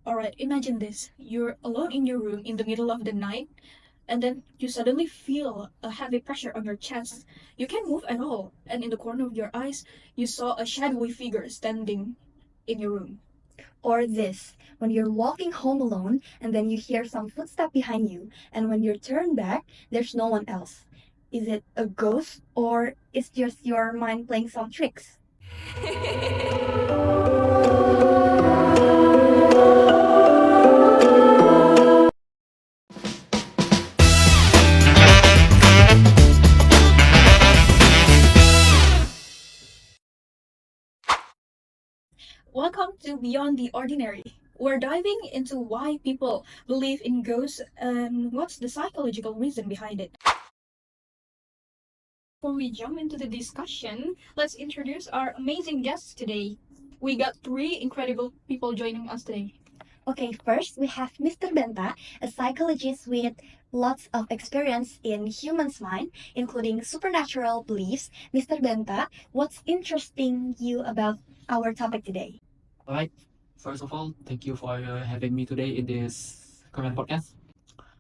Alright, imagine this. You're alone in your room in the middle of the night, and then you suddenly feel a heavy pressure on your chest. You can't move at all, and in the corner of your eyes, you saw a shadowy figure standing in your room. Or this, when you're walking home alone and then you hear some footstep behind you, and when you turn back, there's no one else. Is it a ghost or is just your mind playing some tricks? Welcome to Beyond the Ordinary. We're diving into why people believe in ghosts and what's the psychological reason behind it. Before we jump into the discussion, let's introduce our amazing guests today. We got three incredible people joining us today. Okay, first we have Mr. Banta, a psychologist with lots of experience in humans' mind, including supernatural beliefs. Mr. Banta, what's interesting you about our topic today? Alright, first of all, thank you for having me today in this current podcast.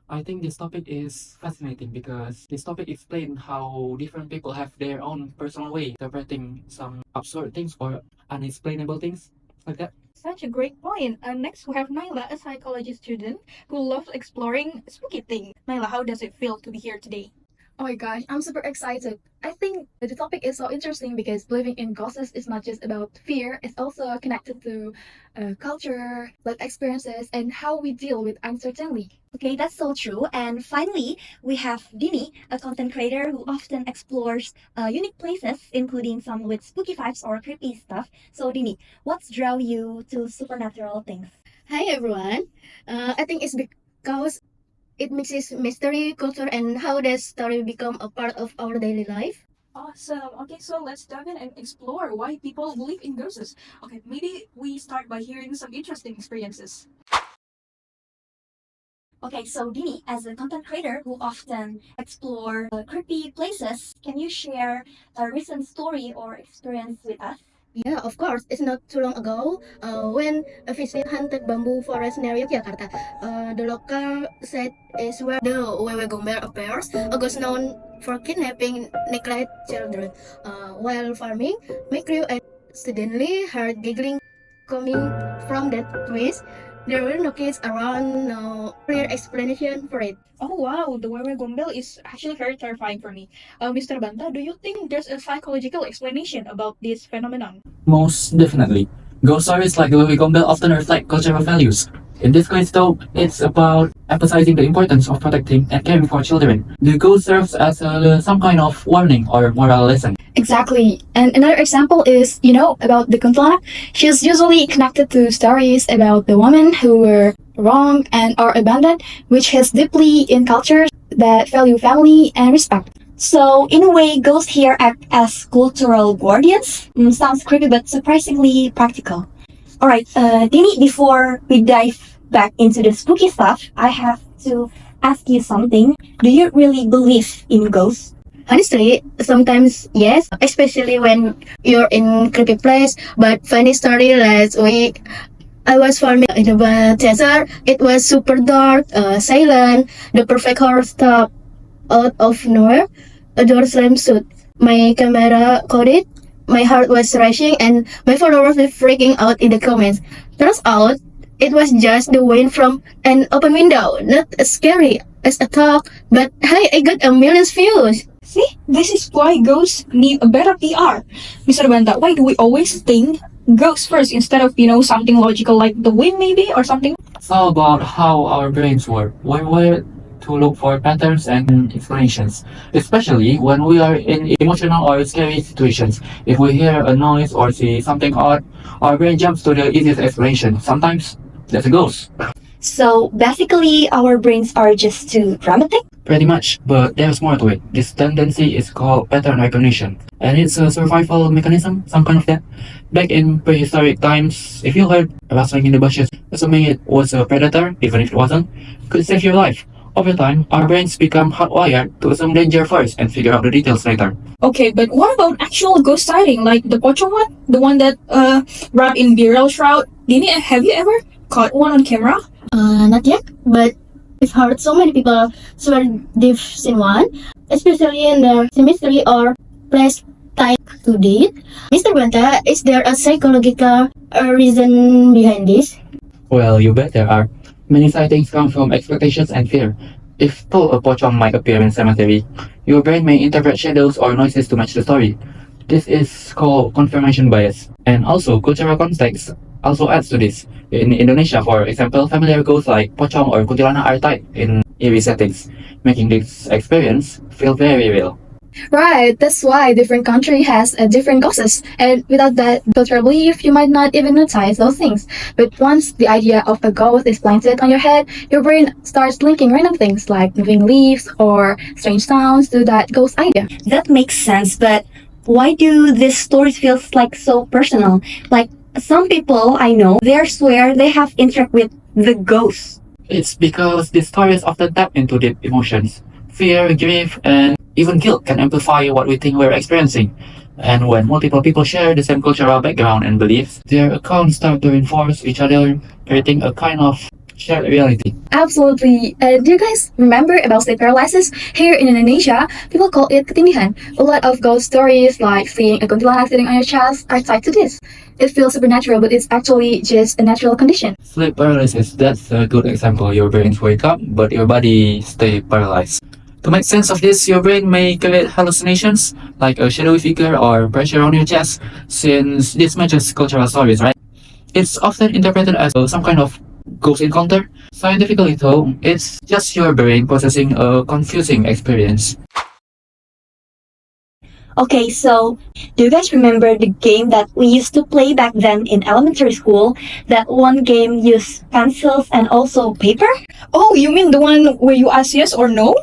I think this topic is fascinating because this topic explains how different people have their own personal way interpreting some absurd things or unexplainable things like that. Such a great point. Next, we have Naila, a psychology student who loves exploring spooky things. Naila, how does it feel to be here today? Oh my gosh, I'm super excited. I think the topic is so interesting because believing in ghosts is not just about fear, it's also connected to culture, life experiences, and how we deal with uncertainty. Okay, that's so true. And finally, we have Dini, a content creator who often explores unique places, including some with spooky vibes or creepy stuff. So, Dini, what's draw you to supernatural things? Hi everyone. I think it's because it mixes mystery, culture, and how that story become a part of our daily life. Awesome. Okay, so let's dive in and explore why people believe in ghosts. Okay, maybe we start by hearing some interesting experiences. Okay, so Dini, as a content creator who often explore creepy places, can you share a recent story or experience with us? Yeah, of course. It's not too long ago when I visited Haunted Bamboo Forest near Yogyakarta. The local said is where the Wewe Gombel appears, a ghost known for kidnapping neglected children. While farming, my crew and suddenly heard giggling coming from that place. There were no kids around, no clear explanation for it. Oh wow, the Wewe Gombel is actually very terrifying for me. Mr. Banta, do you think there's a psychological explanation about this phenomenon? Most definitely. Ghost stories like the Louis Gombel often reflect cultural values. In this case, though, it's about emphasizing the importance of protecting and caring for children. The ghost serves as some kind of warning or moral lesson. Exactly. And another example is, about the kuntilanak. She's usually connected to stories about the women who were wronged and are abandoned, which hits deeply in cultures that value family and respect. So, in a way, ghosts here act as cultural guardians. Sounds creepy, but surprisingly practical. Alright, Dini, before we dive back into the spooky stuff, I have to ask you something. Do you really believe in ghosts? Honestly, sometimes yes, especially when you're in creepy place. But funny story last week, I was farming in the desert. It was super dark, silent, the perfect horror stop out of nowhere. A door slammed shut. My camera caught it. My heart was racing, and my followers were freaking out in the comments. Turns out, it was just the wind from an open window. Not as scary as a talk, but hey, I got a million views. See, this is why ghosts need a better PR. Mr. Banta, why do we always think ghosts first instead of, something logical like the wind maybe or something? It's all about how our brains work. We're wired to look for patterns and explanations, especially when we are in emotional or scary situations. If we hear a noise or see something odd, our brain jumps to the easiest explanation. Sometimes that's a ghost. So, basically, our brains are just too dramatic? Pretty much, but there's more to it. This tendency is called pattern recognition, and it's a survival mechanism, some kind of that. Back in prehistoric times, if you heard a rustling in the bushes, assuming it was a predator, even if it wasn't, could save your life. Over time, our brains become hardwired to assume danger first and figure out the details later. Okay, but what about actual ghost sighting, like the Pocho one? The one that wrapped in burial shroud? Dini, have you ever caught one on camera? Not yet, but I've heard so many people swear they've seen one, especially in the cemetery or place tied to it. Mr. Banta, is there a psychological reason behind this? Well, you bet there are. Many sightings come from expectations and fear. If told a pocong might appear in cemetery, your brain may interpret shadows or noises to match the story. This is called confirmation bias. And also, cultural context also adds to this. In Indonesia, for example, familiar ghosts like pocong or kuntilanak are tied in eerie settings, making this experience feel very real. Right, that's why different country has a different ghosts, and without that cultural belief, you might not even notice those things. But once the idea of a ghost is planted on your head, your brain starts linking random things like moving leaves or strange sounds to that ghost idea. That makes sense, but why do these stories feel like so personal? Like some people I know, they swear they have interact with the ghosts. It's because these stories often tap into deep emotions. Fear, grief, and even guilt can amplify what we think we're experiencing. And when multiple people share the same cultural background and beliefs, their accounts start to reinforce each other, creating a kind of shared reality. Absolutely. Do you guys remember about sleep paralysis? Here in Indonesia, people call it ketindihan. A lot of ghost stories like seeing a kuntilanak sitting on your chest are tied to this. It feels supernatural, but it's actually just a natural condition. Sleep paralysis, that's a good example. Your brains wake up, but your body stay paralyzed. To make sense of this, your brain may create hallucinations, like a shadowy figure or pressure on your chest, since this matches cultural stories, right? It's often interpreted as some kind of ghost encounter. Scientifically though, it's just your brain processing a confusing experience. Okay, so do you guys remember the game that we used to play back then in elementary school? That one game used pencils and also paper? Oh, you mean the one where you ask yes or no?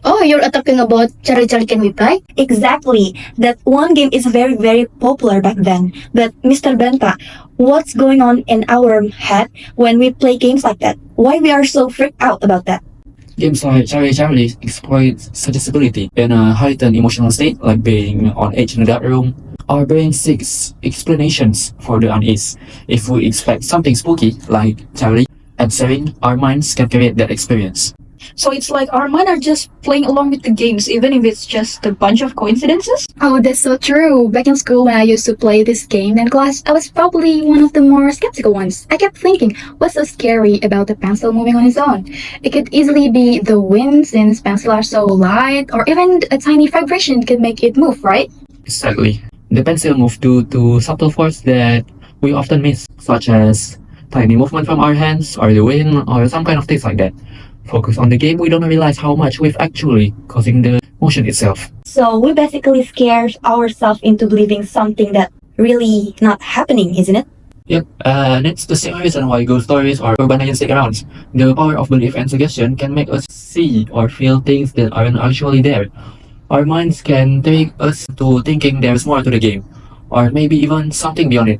Oh, you're talking about Cari-Cari Can We Play? Exactly. That one game is very, very popular back then. But Mr. Banta, what's going on in our head when we play games like that? Why we are so freaked out about that? Games like Cari-Cari exploit suggestibility in a heightened emotional state, like being on edge in a dark room. Our brain seeks explanations for the unease. If we expect something spooky, like Charlie, and sharing, our minds can create that experience. So it's like our mind are just playing along with the games, even if it's just a bunch of coincidences? Oh, that's so true. Back in school, when I used to play this game in class, I was probably one of the more skeptical ones. I kept thinking, what's so scary about the pencil moving on its own? It could easily be the wind, since pencils are so light, or even a tiny vibration could make it move, right? Exactly. The pencil moves due to subtle force that we often miss, such as tiny movement from our hands, or the wind, or some kind of things like that. Focus on the game, we don't realize how much we've actually causing the motion itself. So we basically scare ourselves into believing something that really not happening, isn't it? Yep, and it's the same reason why ghost stories or urban legends stick around. The power of belief and suggestion can make us see or feel things that aren't actually there. Our minds can take us to thinking there's more to the game, or maybe even something beyond it.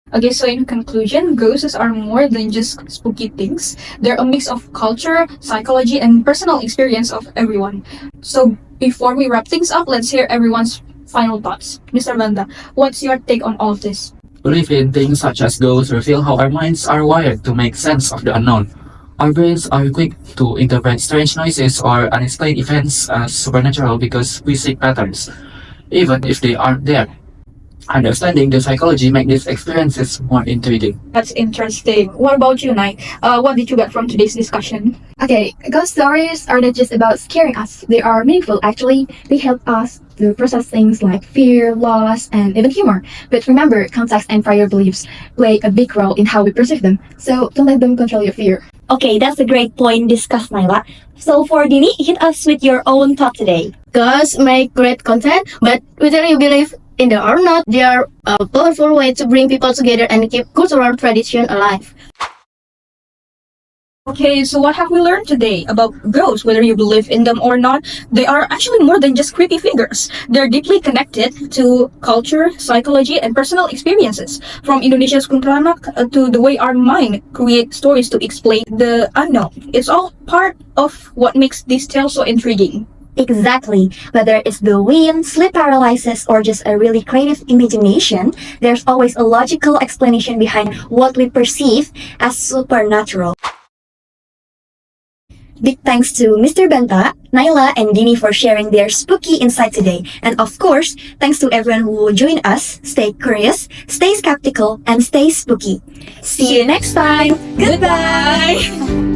Okay, so in conclusion, ghosts are more than just spooky things. They're a mix of culture, psychology, and personal experience of everyone. So before we wrap things up, let's hear everyone's final thoughts. Mr. Banda, what's your take on all of this? Belief in things such as ghosts reveal how our minds are wired to make sense of the unknown. Our brains are quick to interpret strange noises or unexplained events as supernatural because we see patterns, even if they aren't there. Understanding the psychology makes these experiences more intriguing. That's interesting. What about you, Nai? What did you get from today's discussion? Okay, ghost stories are not just about scaring us. They are meaningful, actually. They help us to process things like fear, loss, and even humor. But remember, context and prior beliefs play a big role in how we perceive them. So don't let them control your fear. Okay, that's a great point discussed, Naila. So for Dini, hit us with your own thought today. Ghosts make great content, but whether you believe in them or not, they are a powerful way to bring people together and keep cultural tradition alive. Okay, so what have we learned today about ghosts? Whether you believe in them or not, they are actually more than just creepy figures. They're deeply connected to culture, psychology, and personal experiences. From Indonesia's kuntilanak to the way our mind create stories to explain the unknown. It's all part of what makes these tales so intriguing. Exactly. Whether it's the wind, sleep paralysis, or just a really creative imagination, there's always a logical explanation behind what we perceive as supernatural. Big thanks to Mr. Banta, Naila, and Dini for sharing their spooky insight today. And of course, thanks to everyone who joined us. Stay curious, stay skeptical, and stay spooky. See you next time. Goodbye!